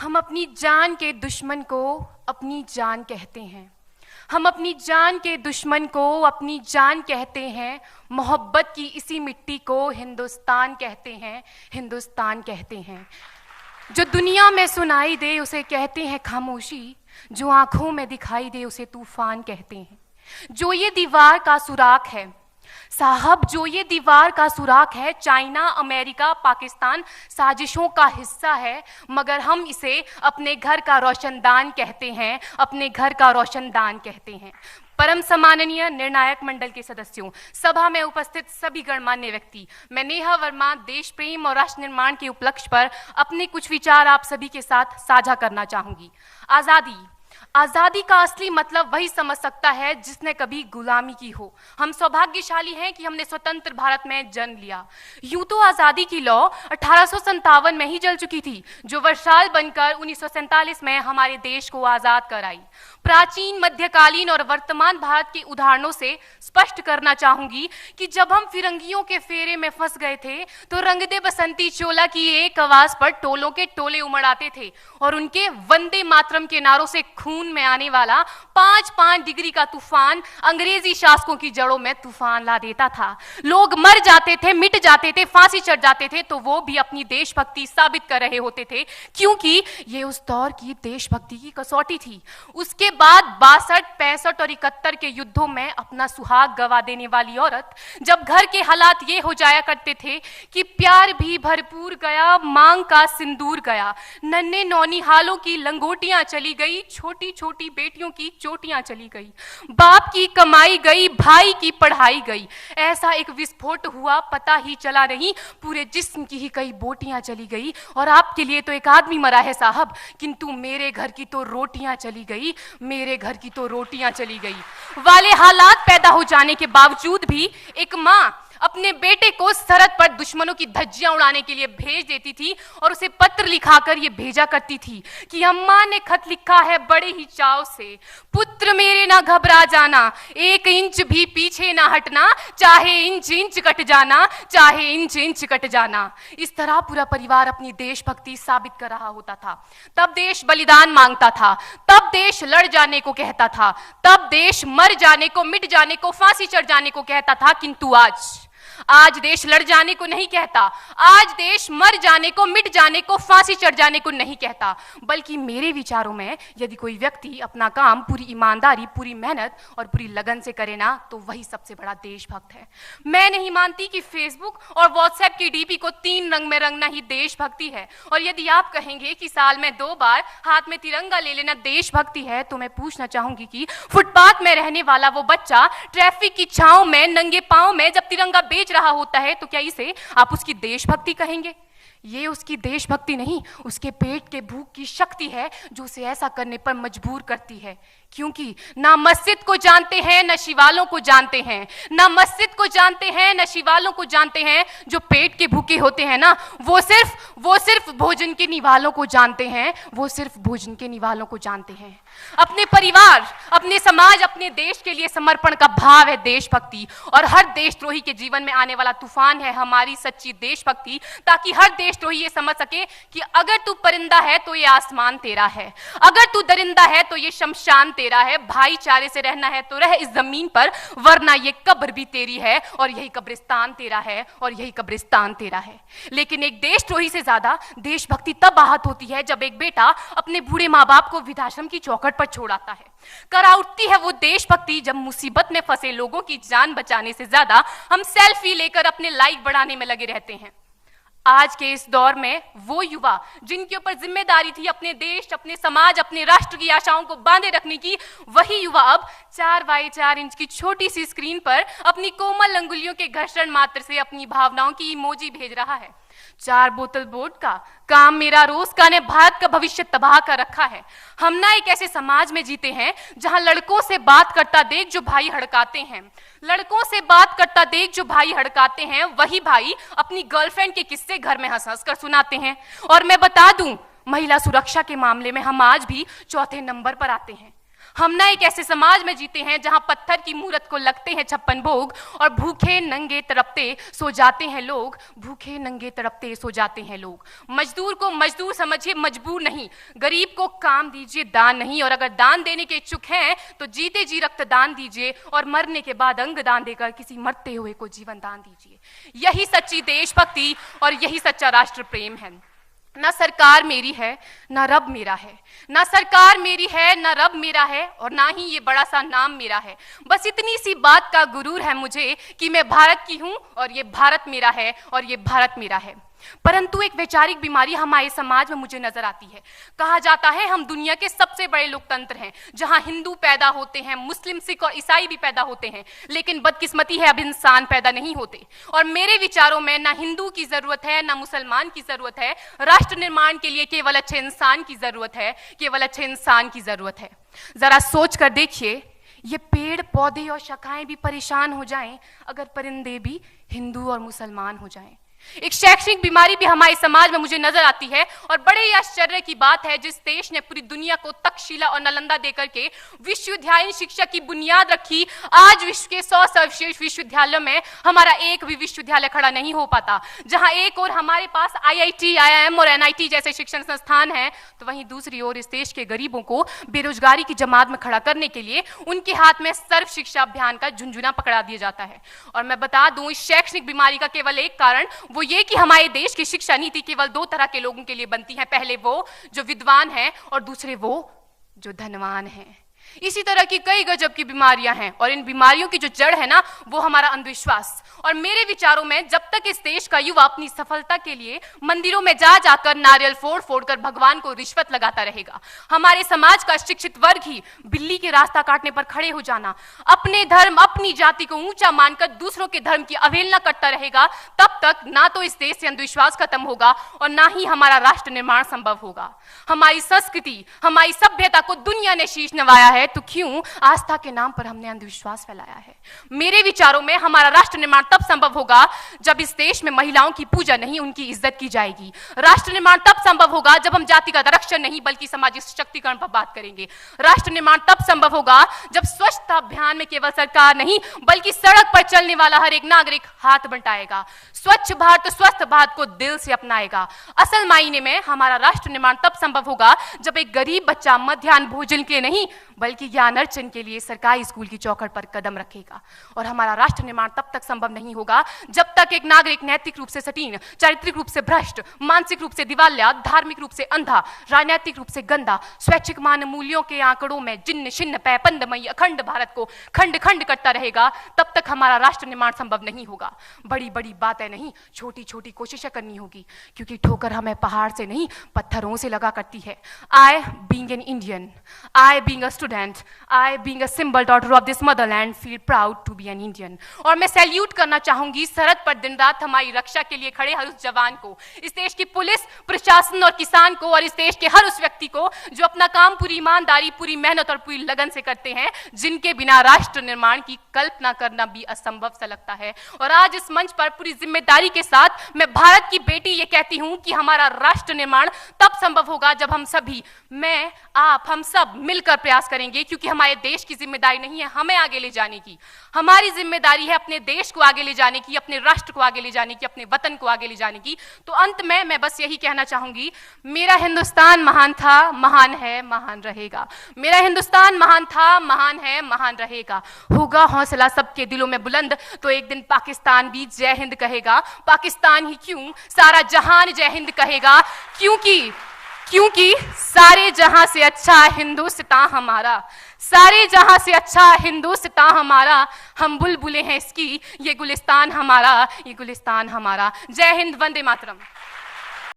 हम अपनी जान के दुश्मन को अपनी जान कहते हैं। हम अपनी जान के दुश्मन को अपनी जान कहते हैं। मोहब्बत की इसी मिट्टी को हिंदुस्तान कहते हैं, हिंदुस्तान कहते हैं। जो दुनिया में सुनाई दे उसे कहते हैं खामोशी, जो आंखों में दिखाई दे उसे तूफान कहते हैं। जो ये दीवार का सुराख है साहब, जो ये दीवार का सुराख है, चाइना, अमेरिका, पाकिस्तान साजिशों का हिस्सा है, मगर हम इसे अपने घर का रोशनदान कहते हैं, अपने घर का रोशनदान कहते हैं। परम सम्माननीय निर्णायक मंडल के सदस्यों, सभा में उपस्थित सभी गणमान्य व्यक्ति, मैं नेहा वर्मा देश प्रेम और राष्ट्र निर्माण के उपलक्ष्य पर अपने कुछ विचार आप सभी के साथ साझा करना चाहूंगी। आज़ादी का असली मतलब वही समझ सकता है जिसने कभी गुलामी की हो। हम सौभाग्यशाली हैं कि हमने स्वतंत्र भारत में जन्म लिया। यूं तो आज़ादी की लौ 1857 में ही जल चुकी थी, जो वर्षाल बनकर 1947 में हमारे देश को आज़ाद कराई। प्राचीन, मध्यकालीन और वर्तमान भारत के उदाहरणों से स्पष्ट करना चाहूंगी कि जब हम फिरंगियों के फेरे में फंस गए थे तो रंग दे बसंती चोला की एक आवाज पर टोलों के टोले उमड़ आते थे और उनके वंदे मातरम के नारों से खून में आने वाला 5-5 डिग्री का तूफान अंग्रेजी शासकों की जड़ों में तूफान ला देता था। लोग मर जाते थे, मिट जाते थे, फांसी चढ़ जाते थे, तो वो भी अपनी देशभक्ति साबित कर रहे होते थे, क्योंकि ये उस दौर की देशभक्ति की कसौटी थी। उसके बाद 62, 65 और 71 के युद्धों में अपना सुहाग गवा देने वाली औरत, जब घर के हालात ये हो जाया करते थे कि प्यार भी भरपूर गया, मांग का सिंदूर गया, नन्हे नौनिहालों की लंगोटियां चली गई, छोटी छोटी बेटियों की चोटियां चली गई, बाप की कमाई गई, भाई की पढ़ाई गई, ऐसा एक विस्फोट हुआ पता ही चला नहीं, पूरे जिस्म की ही कई बोटियां चली गई। और आपके लिए तो एक आदमी मरा है साहब, किंतु मेरे घर की तो रोटियां चली गई, मेरे घर की तो रोटियां चली गई वाले हालात पैदा हो जाने के बावजूद भी एक मां अपने बेटे को सरहद पर दुश्मनों की धज्जियां उड़ाने के लिए भेज देती थी और उसे पत्र लिखाकर ये भेजा करती थी कि अम्मा ने खत लिखा है बड़े ही चाव से, पुत्र मेरे ना घबरा जाना, 1 इंच भी पीछे ना हटना, चाहे इंच इंच कट जाना, चाहे इंच इंच कट जाना। इस तरह पूरा परिवार अपनी देशभक्ति साबित कर रहा होता था। तब देश बलिदान मांगता था, तब देश लड़ जाने को कहता था, तब देश मर जाने को, मिट जाने को, फांसी चढ़ जाने को कहता था। किंतु आज देश लड़ जाने को नहीं कहता, आज देश मर जाने को, मिट जाने को, फांसी चढ़ जाने को नहीं कहता, बल्कि मेरे विचारों में यदि कोई व्यक्ति अपना काम पूरी ईमानदारी, पूरी मेहनत और पूरी लगन से करे ना, तो वही सबसे बड़ा देशभक्त है। मैं नहीं मानती कि फेसबुक और व्हाट्सएप की डीपी को 3 रंग में रंगना ही देशभक्ति है। और यदि आप कहेंगे कि साल में 2 बार हाथ में तिरंगा ले लेना देशभक्ति है, तो मैं पूछना चाहूंगी कि फुटपाथ में रहने वाला वो बच्चा ट्रैफिक की छांव में नंगे पांव में जब तिरंगा बेच रहा होता है, तो क्या इसे आप उसकी देशभक्ति कहेंगे? ये उसकी देशभक्ति नहीं, उसके पेट के भूख की शक्ति है जो उसे ऐसा करने पर मजबूर करती है। क्योंकि ना मस्जिद को जानते हैं, न शिवालों को जानते हैं, ना मस्जिद को जानते हैं, न शिवालों को जानते हैं। जो पेट के भूखे होते हैं ना, वो सिर्फ भोजन के निवालों को जानते हैं, वो सिर्फ भोजन के निवालों को जानते हैं। अपने परिवार, अपने समाज, अपने देश के लिए समर्पण का भाव है देशभक्ति। और हर देशद्रोही के जीवन में आने वाला तूफान है हमारी सच्ची देशभक्ति, ताकि हर देशद्रोही ये समझ सके कि अगर तू परिंदा है तो ये आसमान तेरा है, अगर तू दरिंदा है तो ये शमशान तेरा है, भाईचारे से रहना है तो रह इस जमीन पर, वरना ये कब्र भी तेरी है और यही कब्रिस्तान तेरा है और यही कब्रिस्तान तेरा है। लेकिन एक देशद्रोही से ज्यादा देशभक्ति तब आहत होती है जब एक बेटा अपने बूढ़े माँ बाप को वृद्धाश्रम की चौखट पर छोड़ आता है। करा उठती है वो देशभक्ति जब मुसीबत में फंसे लोगों की जान बचाने से ज्यादा हम सेल्फी लेकर अपने लाइक बढ़ाने में लगे रहते हैं। आज के इस दौर में वो युवा जिनके ऊपर जिम्मेदारी थी अपने देश, अपने समाज, अपने राष्ट्र की आशाओं को बांधे रखने की, वही युवा अब 4x4 इंच की छोटी सी स्क्रीन पर अपनी कोमल अंगुलियों के घर्षण मात्र से अपनी भावनाओं की इमोजी भेज रहा है। 4 बोतल वोडका, काम मेरा रोज का ने भारत का भविष्य तबाह कर रखा है। हम ना एक ऐसे समाज में जीते हैं जहां लड़कों से बात करता देख जो भाई हड़काते हैं, लड़कों से बात करता देख जो भाई हड़काते हैं, वही भाई अपनी गर्लफ्रेंड के किस्से घर में हंस हंस कर सुनाते हैं। और मैं बता दूं, महिला सुरक्षा के मामले में हम आज भी 4थे नंबर पर आते हैं। हम ना एक ऐसे समाज में जीते हैं जहां पत्थर की मूरत को लगते हैं 56 भोग और भूखे नंगे तड़पते सो जाते हैं लोग, भूखे नंगे तड़पते सो जाते हैं लोग। मजदूर को मजदूर समझिए, मजबूर नहीं। गरीब को काम दीजिए, दान नहीं। और अगर दान देने के इच्छुक हैं तो जीते जी रक्तदान दीजिए और मरने के बाद अंग दान देकर किसी मरते हुए को जीवन दान दीजिए। यही सच्ची देशभक्ति और यही सच्चा राष्ट्र प्रेम है। ना सरकार मेरी है ना रब मेरा है, ना सरकार मेरी है ना रब मेरा है, और ना ही ये बड़ा सा नाम मेरा है। बस इतनी सी बात का गुरूर है मुझे कि मैं भारत की हूं और ये भारत मेरा है और ये भारत मेरा है। परंतु एक वैचारिक बीमारी हमारे समाज में मुझे नजर आती है। कहा जाता है हम दुनिया के सबसे बड़े लोकतंत्र हैं, जहां हिंदू पैदा होते हैं, मुस्लिम, सिख और ईसाई भी पैदा होते हैं, लेकिन बदकिस्मती है अब इंसान पैदा नहीं होते। और मेरे विचारों में ना हिंदू की जरूरत है ना मुसलमान की जरूरत है। राष्ट्र निर्माण के लिए केवल अच्छे इंसान की जरूरत है, केवल अच्छे इंसान की जरूरत है। जरा सोच कर देखिए, ये पेड़ पौधे और शाखाएं भी परेशान हो जाएं अगर परिंदे भी हिंदू और मुसलमान हो जाएं। एक शैक्षणिक बीमारी भी हमारे समाज में मुझे नजर आती है, और बड़े ही आश्चर्य की बात है जिस देश ने पूरी दुनिया को तक्षशिला और नालंदा देकर के विश्वविद्यालय शिक्षा की बुनियाद रखी, आज विश्व के 100 सर्वश्रेष्ठ विश्वविद्यालयों में हमारा एक भी विश्वविद्यालय खड़ा नहीं हो पाता। जहां एक और हमारे पास IIT, IIM और NIT जैसे शिक्षण संस्थान हैं, तो वहीं दूसरी ओर इस देश के गरीबों को बेरोजगारी की जमात में खड़ा करने के लिए उनके हाथ में सर्व शिक्षा अभियान का झुंझुना पकड़ा दिया जाता है। और मैं बता दूं, इस शैक्षणिक बीमारी का केवल एक कारण वो ये कि हमारे देश की शिक्षा नीति केवल 2 तरह के लोगों के लिए बनती है। पहले वो जो विद्वान हैं और दूसरे वो जो धनवान हैं। इसी तरह की कई गजब की बीमारियां हैं, और इन बीमारियों की जो जड़ है ना, वो हमारा अंधविश्वास। और मेरे विचारों में जब तक इस देश का युवा अपनी सफलता के लिए मंदिरों में जा जाकर नारियल फोड़ फोड़ कर भगवान को रिश्वत लगाता रहेगा, हमारे समाज का शिक्षित वर्ग ही बिल्ली के रास्ता काटने पर खड़े हो जाना, अपने धर्म अपनी जाति को ऊंचा मानकर दूसरों के धर्म की अवहेलना करता रहेगा, तब तक ना तो इस देश से अंधविश्वास खत्म होगा और ना ही हमारा राष्ट्र निर्माण संभव होगा। हमारी संस्कृति, हमारी सभ्यता को दुनिया ने शीश नवाया है, तो क्यों आस्था के नाम पर हमने अंधविश्वास फैलाया है? मेरे विचारों में हमारा राष्ट्र निर्माण तब संभव होगा जब इस देश में महिलाओं की पूजा नहीं, उनकी इज्जत की जाएगी। राष्ट्र निर्माण तब संभव होगा जब हम जातिगत आरक्षण नहीं बल्कि सामाजिक सशक्तिकरण पर बात करेंगे। राष्ट्र निर्माण तब संभव होगा जब स्वच्छता अभियान में केवल सरकार नहीं बल्कि सड़क पर चलने वाला हर एक नागरिक हाथ बंटाएगा, स्वच्छ भारत स्वस्थ भारत को दिल से अपनाएगा। असल मायने में हमारा राष्ट्र निर्माण तब संभव होगा जब एक गरीब बच्चा मध्याह्न भोजन के नहीं बल्कि ज्ञान अर्जन के लिए सरकारी स्कूल की चौखट पर कदम रखेगा। और हमारा राष्ट्र निर्माण तब तक संभव नहीं होगा जब तक एक नागरिक नैतिक रूप से सटीन, चारित्रिक रूप से भ्रष्ट, मानसिक रूप से दिवालिया, धार्मिक रूप से अंधा, राजनीतिक रूप से गंदा, स्वैच्छिक मान मूल्यों के आंकड़ों में जिन्न शिन्न पैपंदमयी अखंड भारत को खंड खंड करता रहेगा, तब तक हमारा राष्ट्र निर्माण संभव नहीं होगा। बड़ी बड़ी बातें नहीं, छोटी छोटी कोशिशें करनी होगी, क्योंकि ठोकर हमें पहाड़ से नहीं पत्थरों से लगा करती है। I being an Indian, I being a student, I being a symbol daughter of this motherland feel proud to be an Indian। और मैं सैल्यूट करना चाहूंगी सरहद पर दिन रात हमारी रक्षा के लिए खड़े हर उस जवान को, इस देश की पुलिस, प्रशासन और किसान को, और इस देश के हर उस व्यक्ति को जो अपना काम पूरी ईमानदारी, पूरी मेहनत और पूरी लगन से करते हैं, जिनके बिना राष्ट्र निर्माण की कल्पना करना भी असंभव सा लगता है। और आज इस मंच पर पूरी जिम्मेदारी के साथ मैं भारत की बेटी ये कहती हूं कि हमारा राष्ट्र निर्माण तब संभव होगा जब हम सभी, मैं, आप, हम सब मिलकर प्रयास करेंगे, क्योंकि हमारे देश की जिम्मेदारी नहीं है हमें आगे ले जाने की, हमारी जिम्मेदारी है अपने देश को आगे ले जाने की, अपने राष्ट्र को आगे ले जाने की, अपने वतन को आगे ले जाने की। तो अंत में मैं बस यही कहना चाहूंगी, मेरा हिंदुस्तान महान था, महान है, महान रहेगा। मेरा हिंदुस्तान महान था, महान है, महान रहेगा। होगा हौसला सबके दिलों में बुलंद तो एक दिन पाकिस्तान भी जय हिंद कहेगा। पाकिस्तान ही क्यों, सारा जहान जय हिंद कहेगा, क्योंकि सारे जहां से अच्छा हिंदुस्तान हमारा, सारे जहां से अच्छा हिंदुस्तान हमारा, हम बुलबुलें हैं इसकी, ये गुलिस्तान हमारा, ये गुलिस्तान हमारा। जय हिंद, वंदे मातरम।